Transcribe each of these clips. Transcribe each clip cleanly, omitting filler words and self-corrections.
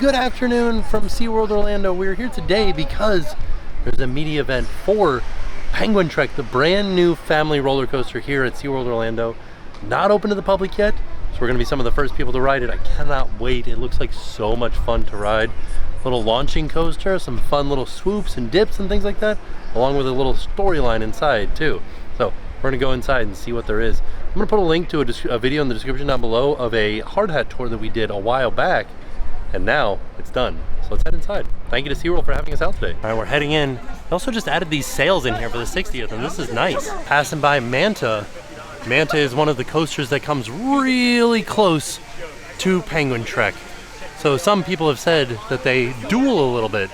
Good afternoon from SeaWorld Orlando. We're here today because there's a media event for Penguin Trek, the brand new family roller coaster here at SeaWorld Orlando. Not open to the public yet, so we're gonna be some of the first people to ride it. I cannot wait. It looks like so much fun to ride. Little launching coaster, some fun little swoops and dips and things like that, along with a little storyline inside too. So we're gonna go inside and see what there is. I'm gonna put a link to a video in the description down below of a hard hat tour that we did a while back, and now it's done. So let's head inside. Thank you to SeaWorld for having us out today. All right, we're heading in. They also just added these sails in here for the 60th, and this is nice. Passing by Manta. Manta is one of the coasters that comes really close to Penguin Trek. So some people have said that they duel a little bit,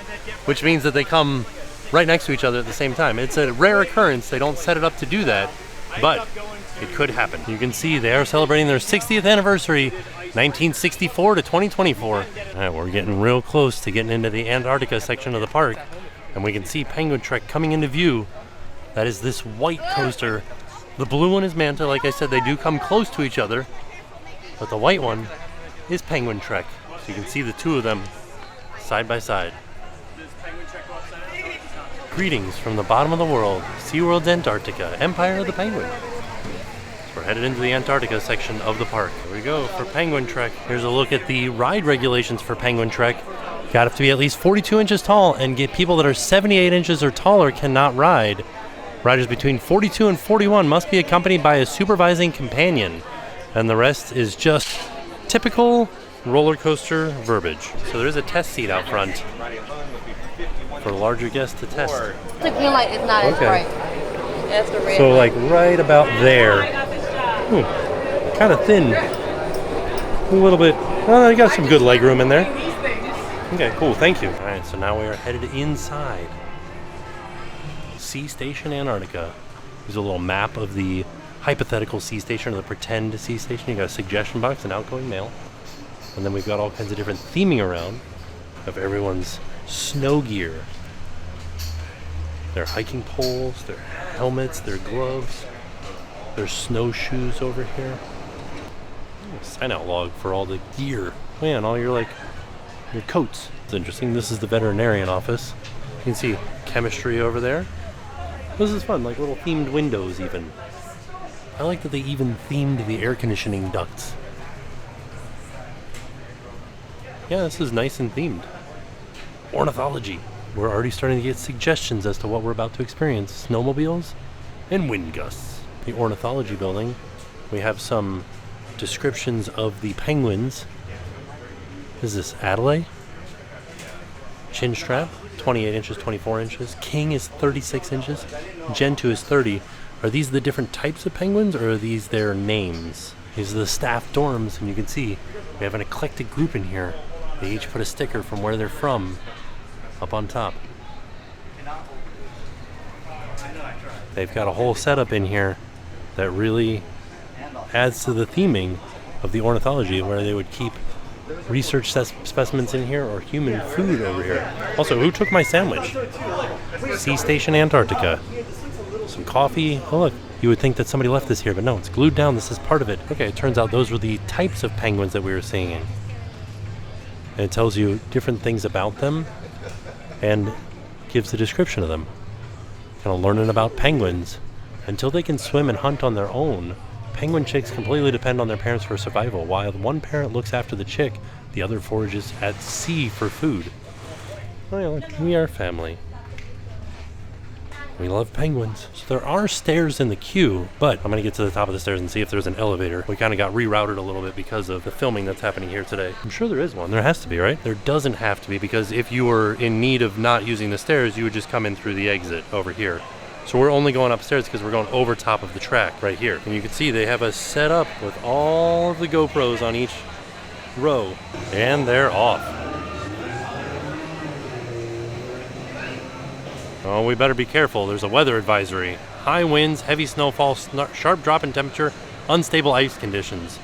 which means that they come right next to each other at the same time. It's a rare occurrence. They don't set it up to do that, but it could happen. You can see they are celebrating their 60th anniversary, 1964 to 2024. All right, we're getting real close to getting into the Antarctica section of the park, and we can see Penguin Trek coming into view. That is this white coaster. The blue one is Manta. Like I said, they do come close to each other, but the white one is Penguin Trek. So you can see the two of them side by side. Greetings from the bottom of the world, SeaWorld's Antarctica, Empire of the Penguin. So we're headed into the Antarctica section of the park. Here we go for Penguin Trek. Here's a look at the ride regulations for Penguin Trek. You got to be at least 42 inches tall, and get people that are 78 inches or taller cannot ride. Riders between 42 and 41 must be accompanied by a supervising companion, and the rest is just typical roller coaster verbiage. So there is a test seat out front for larger guests to test. The green light is not as bright as the red. So like right about there. Kind of thin. A little bit. Oh, you got some good leg room in there. Okay, cool. Thank you. All right, so now we are headed inside Station Antarctica. There's a little map of the hypothetical sea station or the pretend sea station. You got a suggestion box and outgoing mail. And then we've got all kinds of different theming around of everyone's snow gear. Their hiking poles, their helmets, their gloves, their snowshoes over here. A sign out log for all the gear. Oh yeah, and all your coats. It's interesting. This is the veterinarian office. You can see chemistry over there. This is fun, like little themed windows even. I like that they even themed the air conditioning ducts. Yeah, this is nice and themed. Ornithology. We're already starting to get suggestions as to what we're about to experience. Snowmobiles and wind gusts. The ornithology building, we have some descriptions of the penguins. Is this Adelaide? Chin strap, 28 inches, 24 inches. King is 36 inches. Gentoo is 30. Are these the different types of penguins, or are these their names? These are the staff dorms, and you can see we have an eclectic group in here. They each put a sticker from where they're from up on top. They've got a whole setup in here that really adds to the theming of the ornithology, where they would keep research specimens in here or human food over here. Also, who took my sandwich? Station Antarctica. Some coffee. Oh look, you would think that somebody left this here, but no, it's glued down. This is part of it. Okay, it turns out those were the types of penguins that we were seeing. And it tells you different things about them and gives a description of them. Kind of learning about penguins. Until they can swim and hunt on their own, penguin chicks completely depend on their parents for survival. While one parent looks after the chick, the other forages at sea for food. Oh yeah, look, we are family. We love penguins. So there are stairs in the queue, but I'm gonna get to the top of the stairs and see if there's an elevator. We kind of got rerouted a little bit because of the filming that's happening here today. I'm sure there is one. There has to be, right? There doesn't have to be, because if you were in need of not using the stairs, you would just come in through the exit over here. So we're only going upstairs because we're going over top of the track right here. And you can see they have us set up with all of the GoPros on each row. And they're off. Oh, we better be careful. There's a weather advisory. High winds, heavy snowfall, sharp drop in temperature, unstable ice conditions.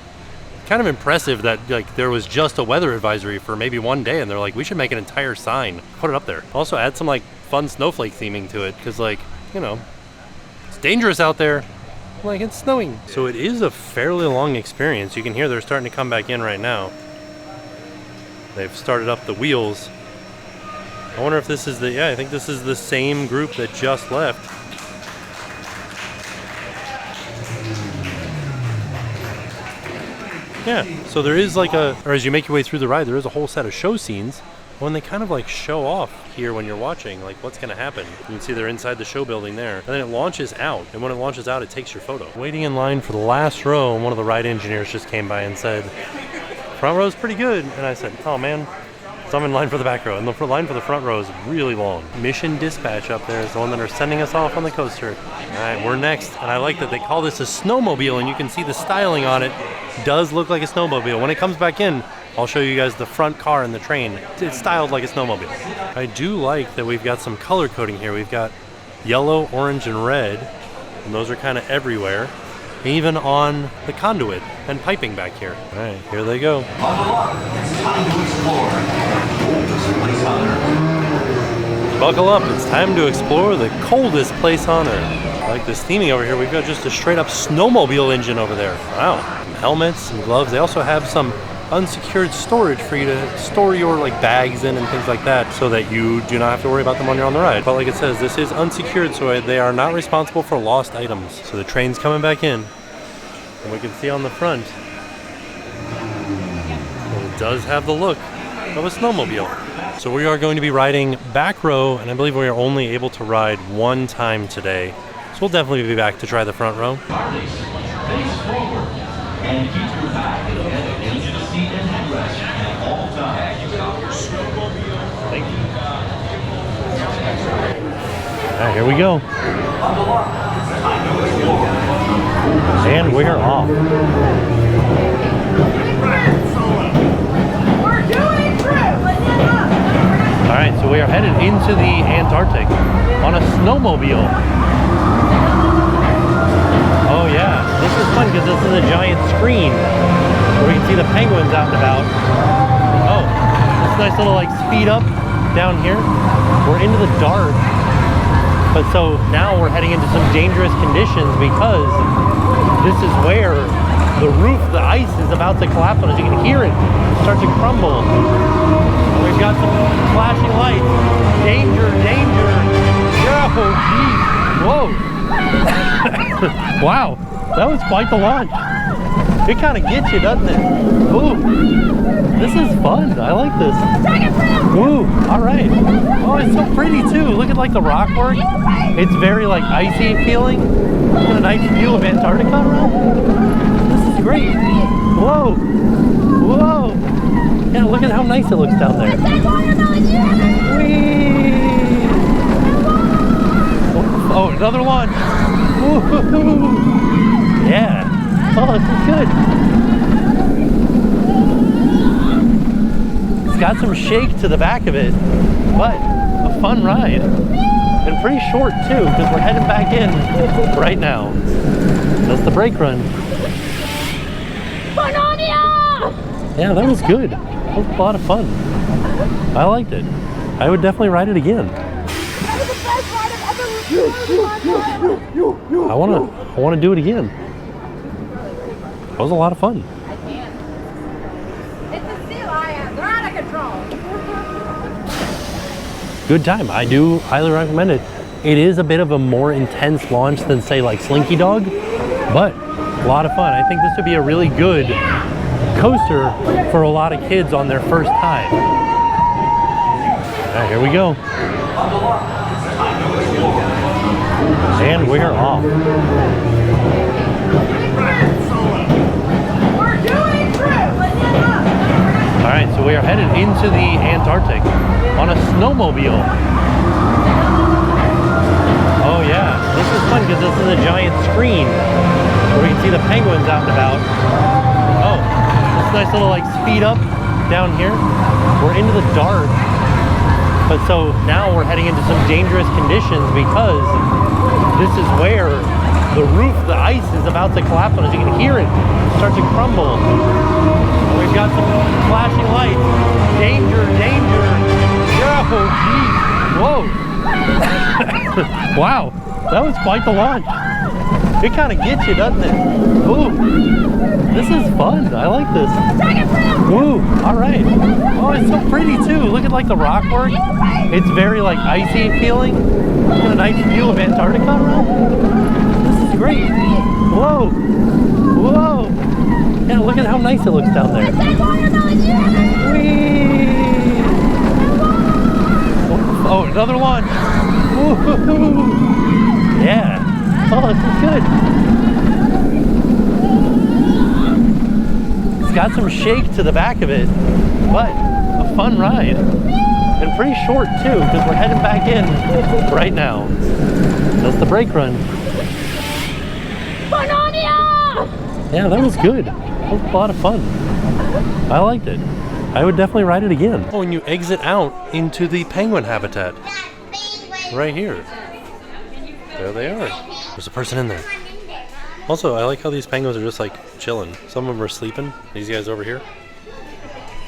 Kind of impressive that there was just a weather advisory for maybe one day, and they're like, we should make an entire sign. Put it up there. Also add some fun snowflake theming to it, because it's dangerous out there. It's snowing. So it is a fairly long experience. You can hear they're starting to come back in right now. They've started up the wheels. I wonder if this is the, yeah, I think this is the same group that just left. Yeah, so there is like a, or as you make your way through the ride, there is a whole set of show scenes when they kind of like show off here when you're watching, like what's gonna happen. You can see they're inside the show building there. And then it launches out, and when it launches out, it takes your photo. Waiting in line for the last row, and one of the ride engineers just came by and said, front row's pretty good. And I said, oh man, so I'm in line for the back row, and the line for the front row is really long. Mission Dispatch up there is the one that are sending us off on the coaster. All right, we're next, and I like that they call this a snowmobile, and you can see the styling on it does look like a snowmobile. When it comes back in, I'll show you guys the front car and the train. It's styled like a snowmobile. I do like that we've got some color coding here. We've got yellow, orange, and red, and those are kind of everywhere. Even on the conduit and piping back here. All right, here they go. Buckle up, it's time to explore the coldest place on Earth. Buckle up, it's time to explore the coldest place on Earth. I like this theming over here. We've got just a straight up snowmobile engine over there. Wow, some helmets, some gloves. They also have some unsecured storage for you to store your like bags in and things like that, so that you do not have to worry about them when you're on the ride. But like it says, this is unsecured, so they are not responsible for lost items. So the train's coming back in, and we can see on the front, well, it does have the look of a snowmobile. So we are going to be riding back row, and I believe we are only able to ride one time today. So we'll definitely be back to try the front row. Face forward and keep your back into the seat and headrest at all times. Thank you. All right, here we go. And we are off. All right, so we are headed into the Antarctic on a snowmobile. Oh yeah, this is fun because this is a giant screen where we can see the penguins out and about. Oh, this nice little like speed up down here. We're into the dark, but so now we're heading into some dangerous conditions because this is where the roof, the ice is about to collapse on us. You can hear it start to crumble. We've got some flashing lights. Danger, danger. Oh, geez. Whoa. Wow, that was quite the launch. It kind of gets you, doesn't it? Ooh, this is fun. I like this. Ooh, all right. Oh, it's so pretty too. Look at like the rock work. It's very like icy feeling. What a nice view of Antarctica around. This is great. Whoa, whoa. Yeah, look at how nice it looks down there. Whee! Oh, another launch. Woo-hoo-hoo. Yeah. Oh, this is good. It's got some shake to the back of it, but a fun ride. And pretty short too, because we're heading back in right now. That's the brake run. Yeah, that was good. That was a lot of fun. I liked it. I would definitely ride it again. I want to do it again. That was a lot of fun. I can. It's a sea lion. They're out of control. Good time. I do highly recommend it. It is a bit of a more intense launch than say like Slinky Dog, but a lot of fun. I think this would be a really good coaster for a lot of kids on their first time. All right, here we go. And we are off. All right, so we are headed into the Antarctic on a snowmobile. Oh yeah, this is fun because this is a giant screen where we can see the penguins out and about. Oh, this nice little like speed up down here. We're into the dark, but so now we're heading into some dangerous conditions because this is where the roof, the ice is about to collapse on us. You can hear it start to crumble. We've got some flashing lights. Danger, danger. Oh, geez. Whoa. Wow, that was quite the launch. It kind of gets you, doesn't it? Ooh, this is fun. I like this. Ooh, all right. Oh, it's so pretty too. Look at like the rock work. It's very like icy feeling. Look at a nice view of Antarctica around. This is great. Whoa, whoa. Yeah, look at how nice it looks down there. Whee! Oh, another launch. Woo-hoo-hoo. Yeah. Oh, this is good. It's got some shake to the back of it, but a fun ride. And pretty short too, because we're heading back in right now. That's the brake run. Yeah, that was good. That was a lot of fun. I liked it. I would definitely ride it again. Oh, and you exit out into the penguin habitat. Right here. There they are. There's a person in there. Also, I like how these penguins are just like chilling. Some of them are sleeping. These guys over here.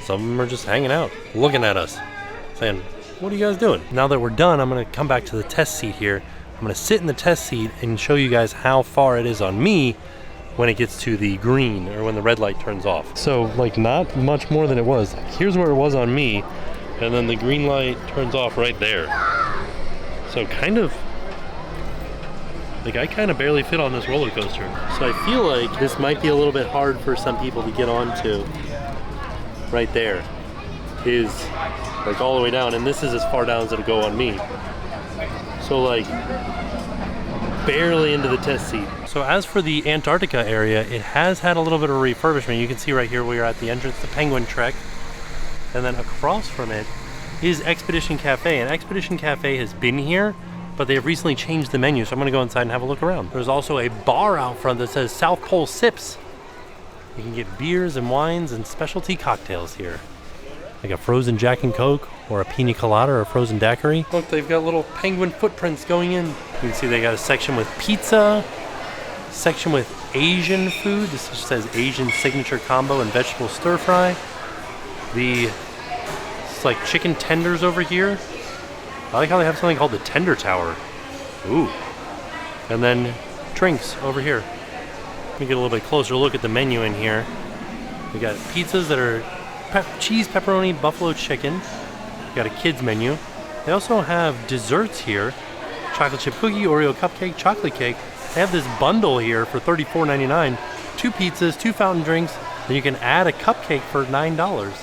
Some of them are just hanging out, looking at us, saying, what are you guys doing? Now that we're done, I'm gonna come back to the test seat here. I'm gonna sit in the test seat and show you guys how far it is on me when it gets to the green or when the red light turns off. So like not much more than it was. Here's where it was on me, and then the green light turns off right there. So kind of, like I kind of barely fit on this roller coaster. So I feel like this might be a little bit hard for some people to get onto. Right there is like all the way down, and this is as far down as it'll go on me. So like barely into the test seat. So as for the Antarctica area, it has had a little bit of refurbishment. You can see right here we are at the entrance to Penguin Trek, and then across from it is Expedition Cafe, and Expedition Cafe has been here, but they have recently changed the menu, so I'm gonna go inside and have a look around. There's also a bar out front that says South Pole Sips. You can get beers and wines and specialty cocktails here, like a frozen Jack and Coke or a pina colada or a frozen daiquiri. Look, they've got little penguin footprints going in. You can see they got a section with pizza, section with Asian food. This just says Asian signature combo and vegetable stir fry. It's like chicken tenders over here. I like how they have something called the Tender Tower. Ooh. And then drinks over here. Let me get a little bit closer look at the menu in here. We got pizzas that are cheese, pepperoni, buffalo chicken. We got a kids menu. They also have desserts here. Chocolate chip cookie, Oreo cupcake, chocolate cake. They have this bundle here for $34.99. 2 pizzas, 2 fountain drinks, and you can add a cupcake for $9.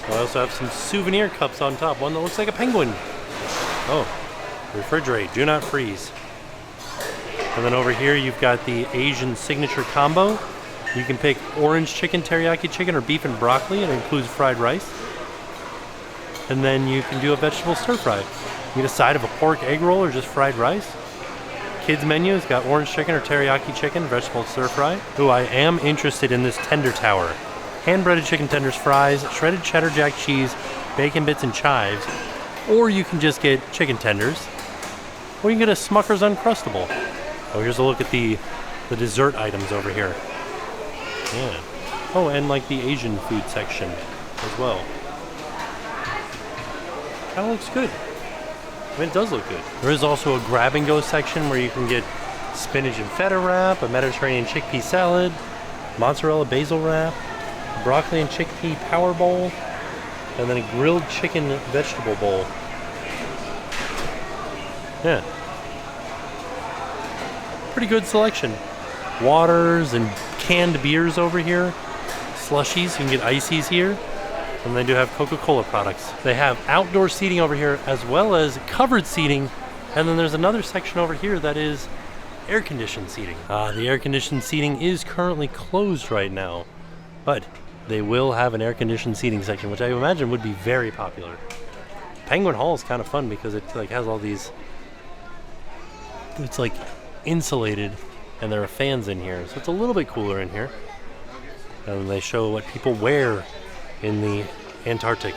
I also have some souvenir cups on top. One that looks like a penguin. Oh, refrigerate, do not freeze. And then over here you've got the Asian signature combo. You can pick orange chicken, teriyaki chicken, or beef and broccoli. It includes fried rice. And then you can do a vegetable stir fry. You get a side of a pork egg roll or just fried rice. Kids menu has got orange chicken or teriyaki chicken, vegetable stir fry. Ooh, I am interested in this Tender Tower. Hand-breaded chicken tenders, fries, shredded cheddar jack cheese, bacon bits and chives. Or you can just get chicken tenders. Or you can get a Smucker's Uncrustable. Oh, here's a look at the dessert items over here. Yeah. Oh, and like the Asian food section as well. Kind of looks good. I mean, it does look good. There is also a grab and go section where you can get spinach and feta wrap, a Mediterranean chickpea salad, mozzarella basil wrap, broccoli and chickpea power bowl, and then a grilled chicken vegetable bowl. Yeah. Pretty good selection. Waters and canned beers over here. Slushies, you can get ices here. And they do have Coca-Cola products. They have outdoor seating over here as well as covered seating. And then there's another section over here that is air-conditioned seating. The air-conditioned seating is currently closed right now, but they will have an air-conditioned seating section, which I imagine would be very popular. Penguin Hall is kind of fun because it like has all these, it's like insulated and there are fans in here, so it's a little bit cooler in here. And they show what people wear in the Antarctic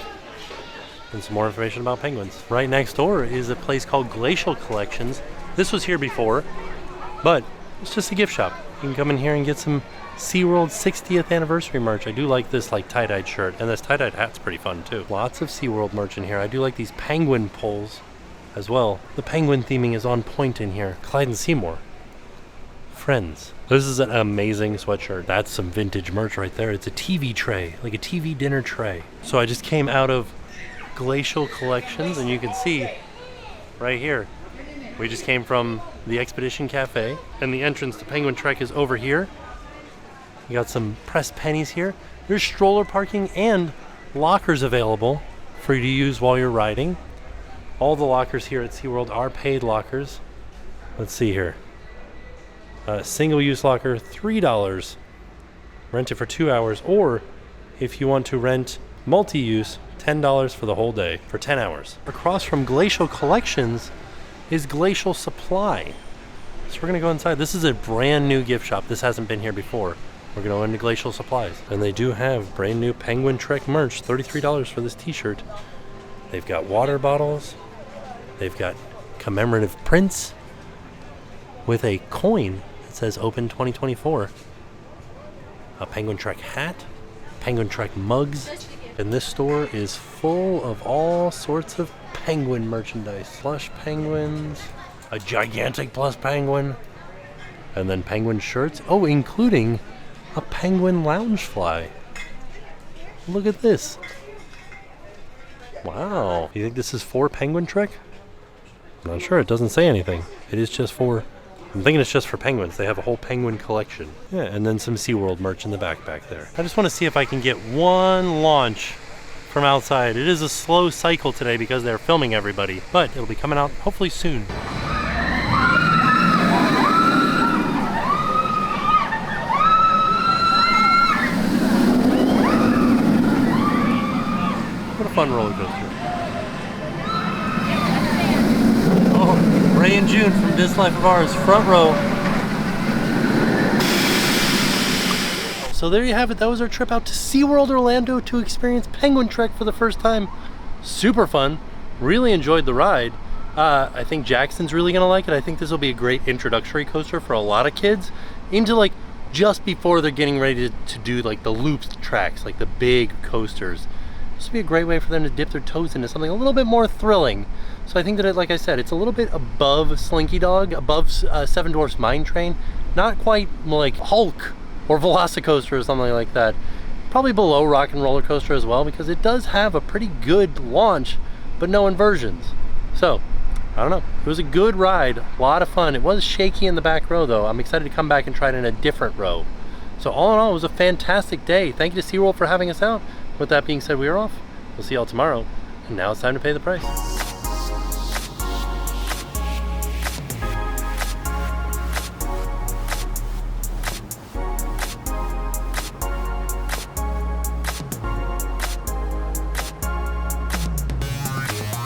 and some more information about penguins. Right next door is a place called Glacial Collections. This was here before, but it's just a gift shop. You can come in here and get some Seaworld 60th anniversary merch. I do like this like tie-dyed shirt, and this tie-dyed hat's pretty fun too. Lots of Seaworld merch in here. I do like these penguin poles as well. The penguin theming is on point in here. Clyde and Seymour. friends. This is an amazing sweatshirt. That's some vintage merch right there. It's a TV tray, like a TV dinner tray. So I just came out of Glacial Collections, and you can see right here, we just came from the Expedition Cafe, and the entrance to Penguin Trek is over here. You got some pressed pennies here. There's stroller parking and lockers available for you to use while you're riding. All the lockers here at SeaWorld are paid lockers. Let's see here. Single-use locker, $3. Rent it for 2 hours, or if you want to rent multi-use, $10 for the whole day for 10 hours. Across from Glacial Collections is Glacial Supply. So we're gonna go inside. This is a brand new gift shop. This hasn't been here before. We're gonna go into Glacial Supplies. And they do have brand new Penguin Trek merch, $33 for this t-shirt. They've got water bottles. They've got commemorative prints with a coin that says Open 2024. A Penguin Trek hat, Penguin Trek mugs. And this store is full of all sorts of penguin merchandise. Plush penguins, a gigantic plush penguin, and then penguin shirts. Oh, including a penguin loungefly. Look at this. Wow. You think this is for Penguin Trek? I'm not sure. It doesn't say anything. It is just for... I'm thinking it's just for penguins. They have a whole penguin collection. Yeah, and then some SeaWorld merch in the backpack there. I just want to see if I can get one launch from outside. It is a slow cycle today because they're filming everybody, but it'll be coming out hopefully soon. What a fun roller coaster. Ray and June from This Life of Ours, front row. So there you have it. That was our trip out to SeaWorld Orlando to experience Penguin Trek for the first time. Super fun. Really enjoyed the ride. I think Jackson's really gonna like it. I think this will be a great introductory coaster for a lot of kids into like just before they're getting ready to do like the loop tracks, like the big coasters. This would be a great way for them to dip their toes into something a little bit more thrilling. So I think that, like I said, it's a little bit above Slinky Dog, above Seven Dwarfs Mine Train. Not quite like Hulk or Velocicoaster or something like that. Probably below Rock and Roller Coaster as well, because it does have a pretty good launch, but no inversions. So, I don't know. It was a good ride, a lot of fun. It was shaky in the back row though. I'm excited to come back and try it in a different row. So all in all, it was a fantastic day. Thank you to SeaWorld for having us out. With that being said, we are off. We'll see y'all tomorrow. And now it's time to pay the price.